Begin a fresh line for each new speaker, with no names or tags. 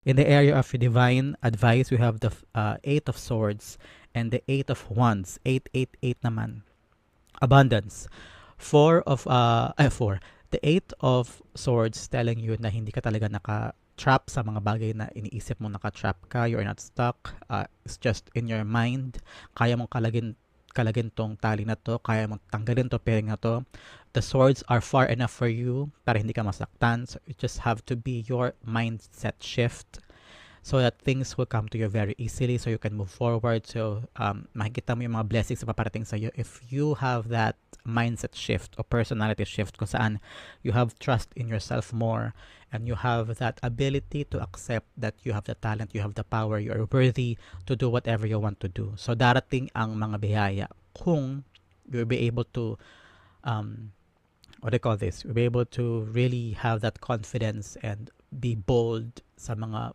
In the area of divine advice, we have the Eight of Swords and the Eight of Wands. 888 naman. Abundance. Four. The Eight of Swords telling you na hindi ka talaga naka-trap sa mga bagay na iniisip mo naka-trap ka. You're not stuck. It's just in your mind. Kaya mong kalagin tong tali na to. Kaya mong tanggalin to pairing na to. The swords are far enough for you para hindi ka masaktan. So you just have to be your mindset shift so that things will come to you very easily so you can move forward. So makikita mo yung mga blessings na paparating sa iyo if you have that mindset shift or personality shift kung saan you have trust in yourself more and you have that ability to accept that you have the talent, you have the power, you are worthy to do whatever you want to do. So darating ang mga biyaya kung you'll be able to what do you call this? You'll be able to really have that confidence and be bold sa mga